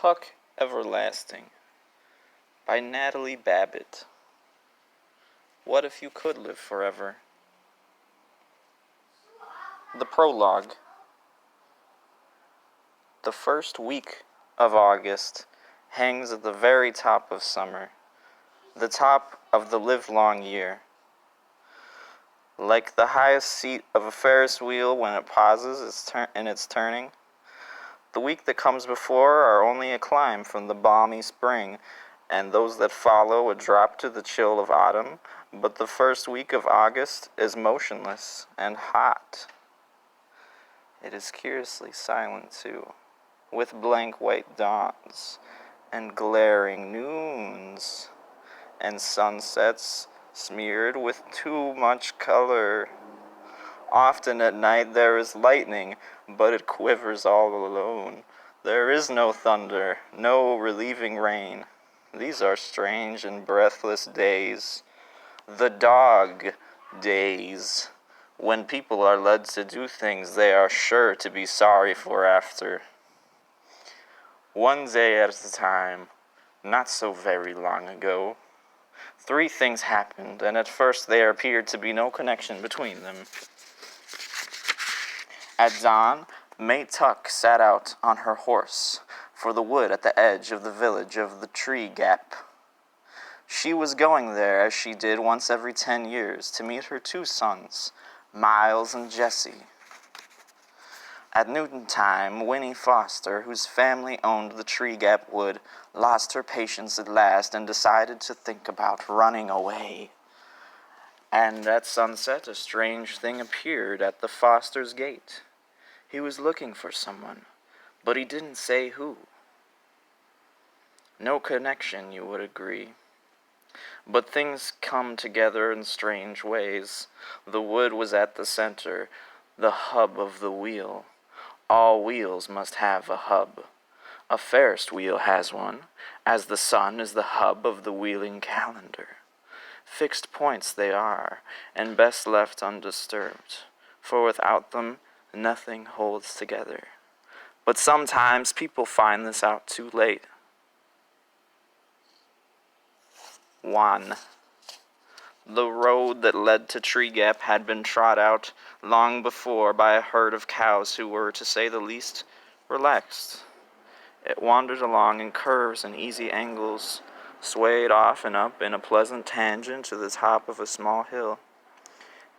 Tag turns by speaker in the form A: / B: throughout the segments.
A: Tuck Everlasting by Natalie Babbitt. What if you could live forever? The prologue. The first week of August hangs at the very top of summer, the top of the livelong year. Like the highest seat of a Ferris wheel when it pauses in its turning, the week that comes before are only a climb from the balmy spring, and those that follow a drop to the chill of autumn, but the first week of August is motionless and hot. It is curiously silent, too, with blank white dawns, and glaring noons, and sunsets smeared with too much color. Often at night there is lightning, but it quivers all alone. There is no thunder, no relieving rain. These are strange and breathless days. The dog days, when people are led to do things they are sure to be sorry for after. One day at a time, not so very long ago, 3 things happened, and at first there appeared to be no connection between them. At dawn, May Tuck set out on her horse for the wood at the edge of the village of the Tree Gap. She was going there, as she did once every 10 years, to meet her 2 sons, Miles and Jesse. At noontime, Winnie Foster, whose family owned the Tree Gap Wood, lost her patience at last and decided to think about running away. And at sunset, a strange thing appeared at the Fosters' gate. He was looking for someone, but he didn't say who. No connection, you would agree. But things come together in strange ways. The wood was at the center, the hub of the wheel. All wheels must have a hub. A Ferris wheel has one, as the sun is the hub of the wheeling calendar. Fixed points they are, and best left undisturbed, for without them, nothing holds together. But sometimes people find this out too late. 1. The road that led to Tree Gap had been trod out long before by a herd of cows who were, to say the least, relaxed. It wandered along in curves and easy angles, swayed off and up in a pleasant tangent to the top of a small hill,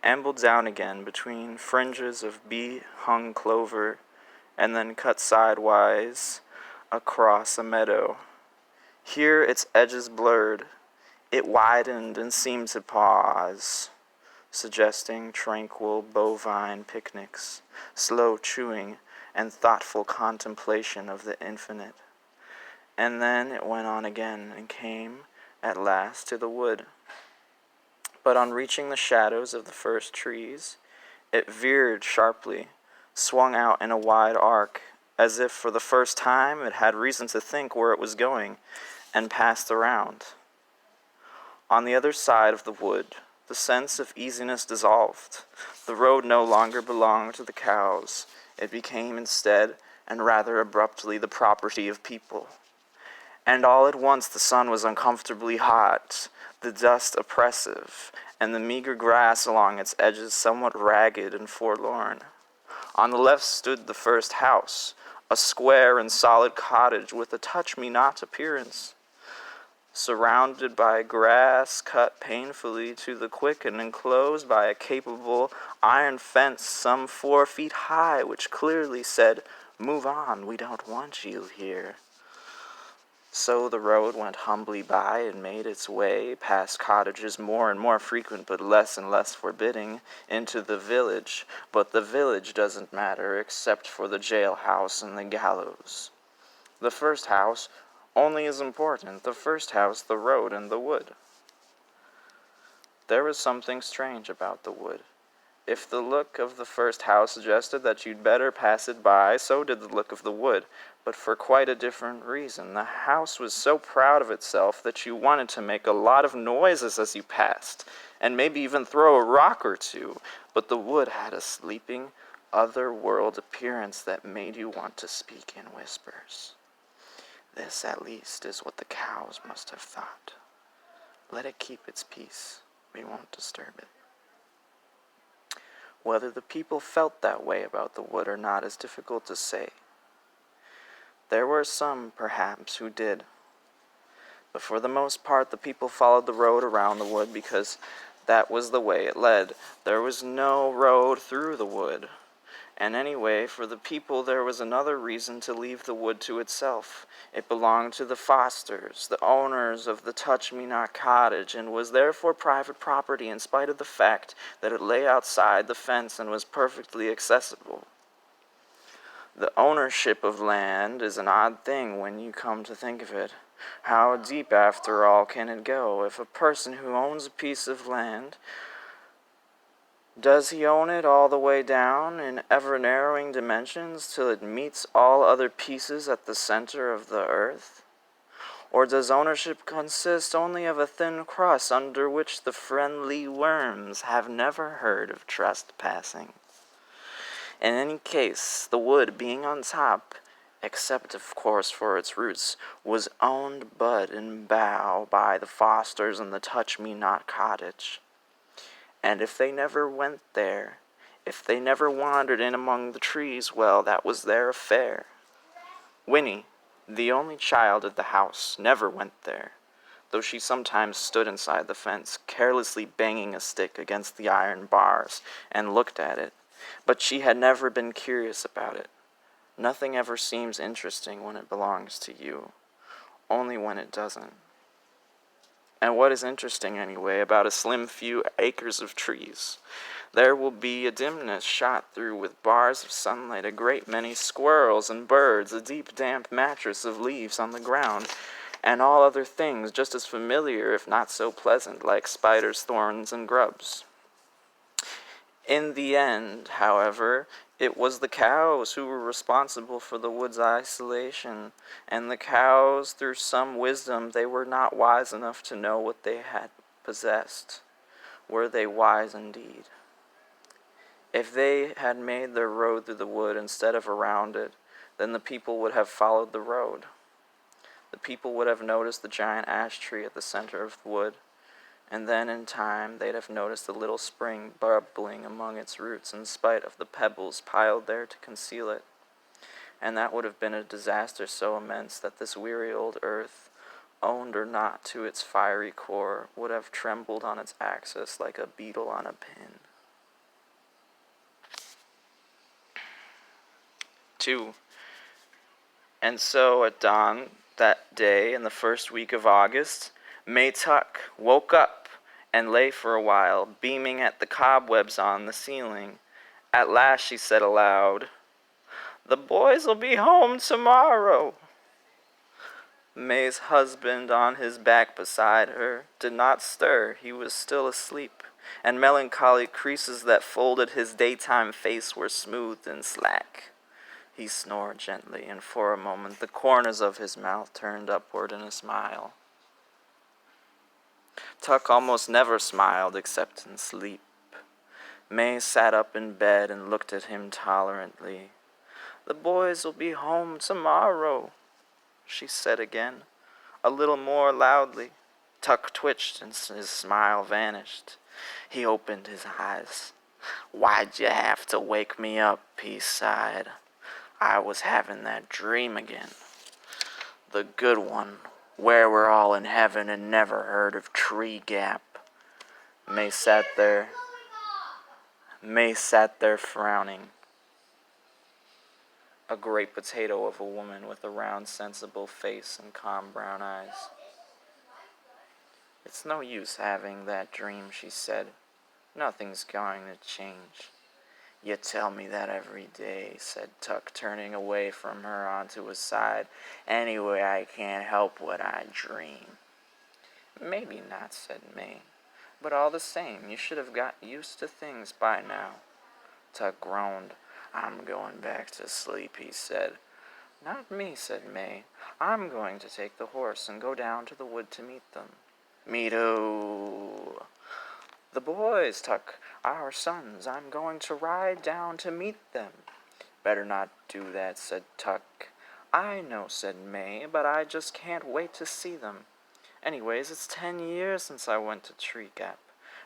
A: ambled down again between fringes of bee-hung clover, and then cut sidewise across a meadow. Here its edges blurred. It widened and seemed to pause, suggesting tranquil bovine picnics, slow chewing, and thoughtful contemplation of the infinite. And then it went on again and came, at last, to the wood. But on reaching the shadows of the first trees, it veered sharply, swung out in a wide arc, as if for the first time it had reason to think where it was going, and passed around. On the other side of the wood, the sense of easiness dissolved. The road no longer belonged to the cows. It became instead, and rather abruptly, the property of people. And all at once the sun was uncomfortably hot, the dust oppressive, and the meager grass along its edges somewhat ragged and forlorn. On the left stood the first house, a square and solid cottage with a touch-me-not appearance, surrounded by grass cut painfully to the quick and enclosed by a capable iron fence some 4 feet high, which clearly said, "Move on, we don't want you here." So the road went humbly by and made its way past cottages more and more frequent but less and less forbidding into the village. But the village doesn't matter except for the jailhouse and the gallows. The first house only is important. The first house, the road, and the wood. There was something strange about the wood. If the look of the first house suggested that you'd better pass it by, so did the look of the wood, but for quite a different reason. The house was so proud of itself that you wanted to make a lot of noises as you passed, and maybe even throw a rock or two, but the wood had a sleeping, other-world appearance that made you want to speak in whispers. This, at least, is what the cows must have thought. Let it keep its peace. We won't disturb it. Whether the people felt that way about the wood or not is difficult to say. There were some, perhaps, who did. But for the most part, the people followed the road around the wood because that was the way it led. There was no road through the wood. And anyway, for the people, there was another reason to leave the wood to itself. It belonged to the Fosters, the owners of the Touch-Me-Not cottage, and was therefore private property in spite of the fact that it lay outside the fence and was perfectly accessible. The ownership of land is an odd thing when you come to think of it. How deep, after all, can it go? If a person who owns a piece of land, does he own it all the way down in ever-narrowing dimensions till it meets all other pieces at the center of the earth? Or does ownership consist only of a thin crust under which the friendly worms have never heard of trespassing? In any case, the wood being on top, except of course for its roots, was owned bud and bough by the Fosters and the Touch-Me-Not cottage. And if they never went there, if they never wandered in among the trees, well, that was their affair. Winnie, the only child of the house, never went there, though she sometimes stood inside the fence, carelessly banging a stick against the iron bars, and looked at it. But she had never been curious about it. Nothing ever seems interesting when it belongs to you, only when it doesn't. And what is interesting, anyway, about a slim few acres of trees? There will be a dimness shot through with bars of sunlight, a great many squirrels and birds, a deep, damp mattress of leaves on the ground, and all other things just as familiar, if not so pleasant, like spiders, thorns, and grubs. In the end, however, it was the cows who were responsible for the wood's isolation, and the cows, through some wisdom, they were not wise enough to know what they had possessed. Were they wise indeed? If they had made their road through the wood instead of around it, then the people would have followed the road. The people would have noticed the giant ash tree at the center of the wood, and then in time they'd have noticed the little spring bubbling among its roots in spite of the pebbles piled there to conceal it. And that would have been a disaster so immense that this weary old earth, owned or not to its fiery core, would have trembled on its axis like a beetle on a pin. 2. And so at dawn that day in the first week of August, May Tuck woke up and lay for a while, beaming at the cobwebs on the ceiling. At last she said aloud, "The boys'll be home tomorrow." May's husband, on his back beside her, did not stir. He was still asleep, and melancholy creases that folded his daytime face were smooth and slack. He snored gently, and for a moment the corners of his mouth turned upward in a smile. Tuck almost never smiled except in sleep. May sat up in bed and looked at him tolerantly. "The boys will be home tomorrow," she said again, a little more loudly. Tuck twitched and his smile vanished. He opened his eyes. "Why'd you have to wake me up?" he sighed. "I was having that dream again. The good one, where we're all in heaven and never heard of Tree Gap." May sat there frowning. A great potato of a woman with a round, sensible face and calm brown eyes. "It's no use having that dream," she said. "Nothing's going to change." "You tell me that every day," said Tuck, turning away from her onto his side. "Anyway, I can't help what I dream." "Maybe not," said May. "But all the same, you should have got used to things by now." Tuck groaned. "I'm going back to sleep," he said. "Not me," said May. "I'm going to take the horse and go down to the wood to meet them." "Meet who?" "The boys, Tuck, our sons. I'm going to ride down to meet them." "Better not do that," said Tuck. I know, said May, but I just can't wait to see them. Anyways, it's 10 years since I went to Tree Gap.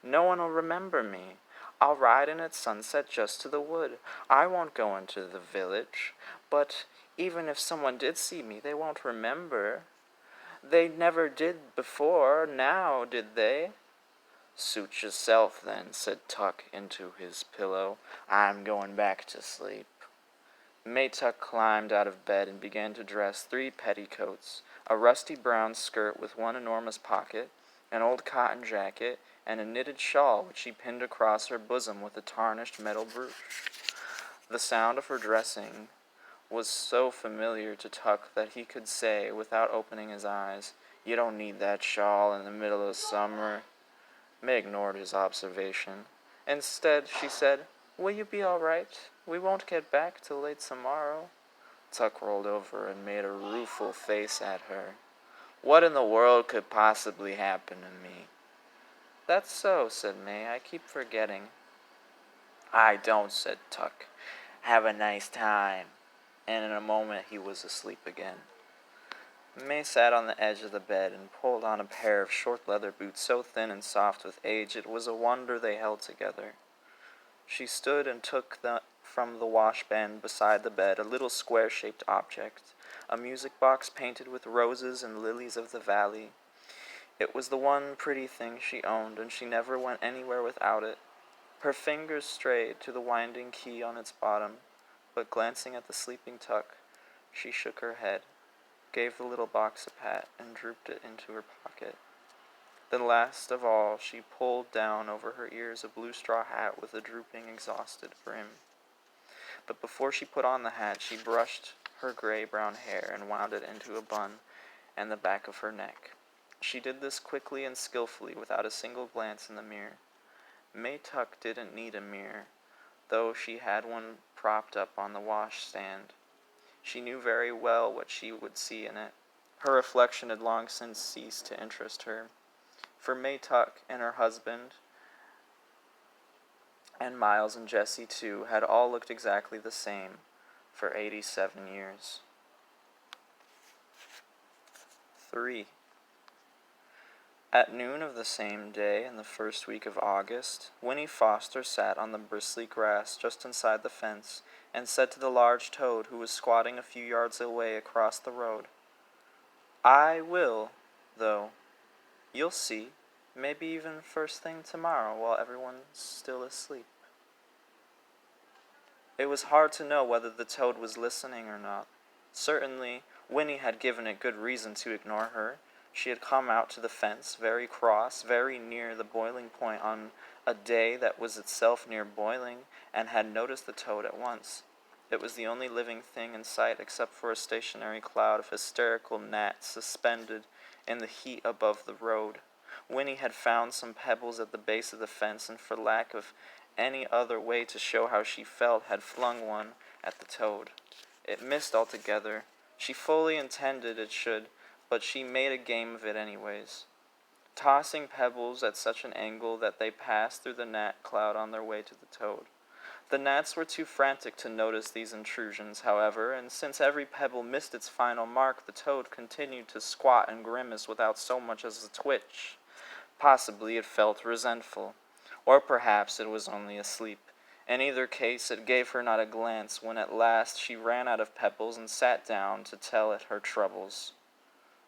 A: No one will remember me. I'll ride in at sunset just to the wood. I won't go into the village. But even if someone did see me, they won't remember. They never did before, now, did they? Suit yourself, then, said Tuck into his pillow. I'm going back to sleep. Maytuck climbed out of bed and began to dress 3 petticoats, a rusty brown skirt with one enormous pocket, an old cotton jacket, and a knitted shawl which she pinned across her bosom with a tarnished metal brooch. The sound of her dressing was so familiar to Tuck that he could say, without opening his eyes, "You don't need that shawl in the middle of summer." May ignored his observation. Instead, she said, "Will you be all right? We won't get back till late tomorrow." Tuck rolled over and made a rueful face at her. "What in the world could possibly happen to me?" "That's so," said May. "I keep forgetting." "I don't," said Tuck. "Have a nice time." And in a moment he was asleep again. May sat on the edge of the bed and pulled on a pair of short leather boots so thin and soft with age it was a wonder they held together. She stood and took from the washstand beside the bed a little square-shaped object, a music box painted with roses and lilies of the valley. It was the one pretty thing she owned, and she never went anywhere without it. Her fingers strayed to the winding key on its bottom, but glancing at the sleeping Tuck, she shook her head, gave the little box a pat, and drooped it into her pocket. Then last of all she pulled down over her ears a blue straw hat with a drooping, exhausted brim. But before she put on the hat, she brushed her gray-brown hair and wound it into a bun and the back of her neck. She did this quickly and skillfully, without a single glance in the mirror. May Tuck didn't need a mirror, though she had one propped up on the washstand. She knew very well what she would see in it. Her reflection had long since ceased to interest her, for May Tuck and her husband, and Miles and Jessie too, had all looked exactly the same for 87 years. 3. At noon of the same day, in the first week of August, Winnie Foster sat on the bristly grass just inside the fence and said to the large toad who was squatting a few yards away across the road, "I will, though. You'll see, maybe even first thing tomorrow while everyone's still asleep." It was hard to know whether the toad was listening or not. Certainly, Winnie had given it good reason to ignore her. She had come out to the fence, very cross, very near the boiling point on a day that was itself near boiling, and had noticed the toad at once. It was the only living thing in sight except for a stationary cloud of hysterical gnats suspended in the heat above the road. Winnie had found some pebbles at the base of the fence, and for lack of any other way to show how she felt, had flung one at the toad. It missed altogether. She fully intended it should, but she made a game of it anyways, tossing pebbles at such an angle that they passed through the gnat cloud on their way to the toad. The gnats were too frantic to notice these intrusions, however, and since every pebble missed its final mark, the toad continued to squat and grimace without so much as a twitch. Possibly it felt resentful, or perhaps it was only asleep. In either case, it gave her not a glance when at last she ran out of pebbles and sat down to tell it her troubles.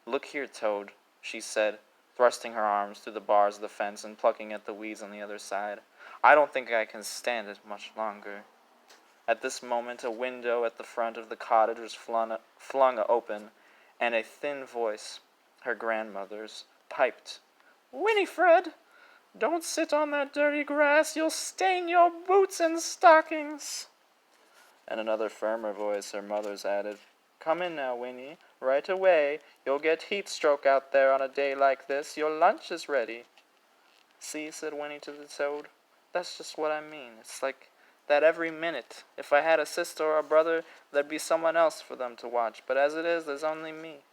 A: "Look here, Toad," she said, thrusting her arms through the bars of the fence and plucking at the weeds on the other side. "I don't think I can stand it much longer." At this moment, a window at the front of the cottage was flung open, and a thin voice, her grandmother's, piped, "Winifred, don't sit on that dirty grass. You'll stain your boots and stockings." And another firmer voice, her mother's, added, "Come in now, Winnie, right away. You'll get heat stroke out there on a day like this. Your lunch is ready." "See," said Winnie to the toad, "that's just what I mean. It's like that every minute. If I had a sister or a brother, there'd be someone else for them to watch. But as it is, there's only me.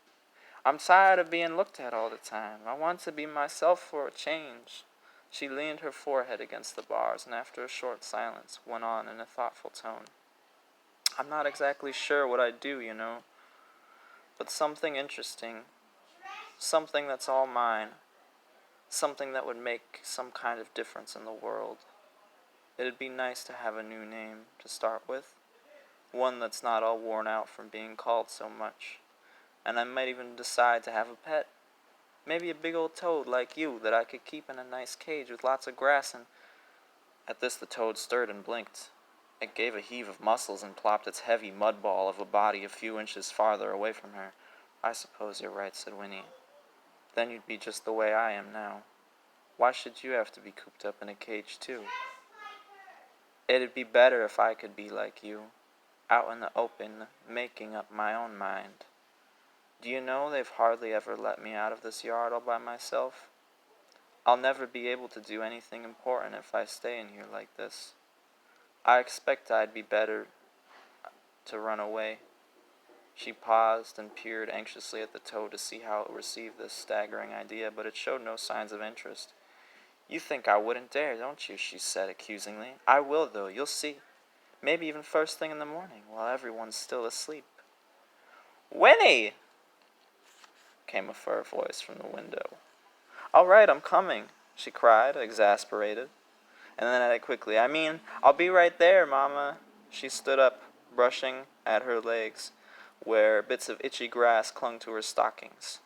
A: I'm tired of being looked at all the time. I want to be myself for a change." She leaned her forehead against the bars, and after a short silence, went on in a thoughtful tone, "I'm not exactly sure what I'd do, you know. but something interesting, something that's all mine, something that would make some kind of difference in the world. It'd be nice to have a new name to start with, one that's not all worn out from being called so much, and I might even decide to have a pet. Maybe a big old toad like you that I could keep in a nice cage with lots of grass and... At this the toad stirred and blinked. It gave a heave of muscles and plopped its heavy mud ball of a body a few inches farther away from her. I suppose you're right, said Winnie. Then you'd be just the way I am now. Why should you have to be cooped up in a cage, too? It'd be better if I could be like you, out in the open, making up my own mind. Do you know they've hardly ever let me out of this yard all by myself? I'll never be able to do anything important if I stay in here like this. I expect I'd be better to run away. She paused and peered anxiously at the toad to see how it received this staggering idea, but it showed no signs of interest. You think I wouldn't dare, don't you? She said accusingly. I will, though, you'll see. Maybe even first thing in the morning, while everyone's still asleep. Winnie! Came a fur voice from the window. All right, I'm coming, she cried, exasperated. And then added quickly, I'll be right there, Mama. She stood up, brushing at her legs, where bits of itchy grass clung to her stockings.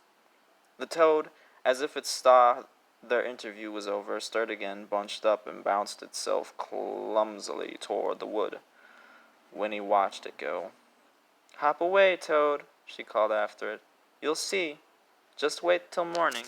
A: The toad, as if it saw their interview was over, stirred again, bunched up, and bounced itself clumsily toward the wood. Winnie watched it go. Hop away, Toad, she called after it. You'll see. Just wait till morning.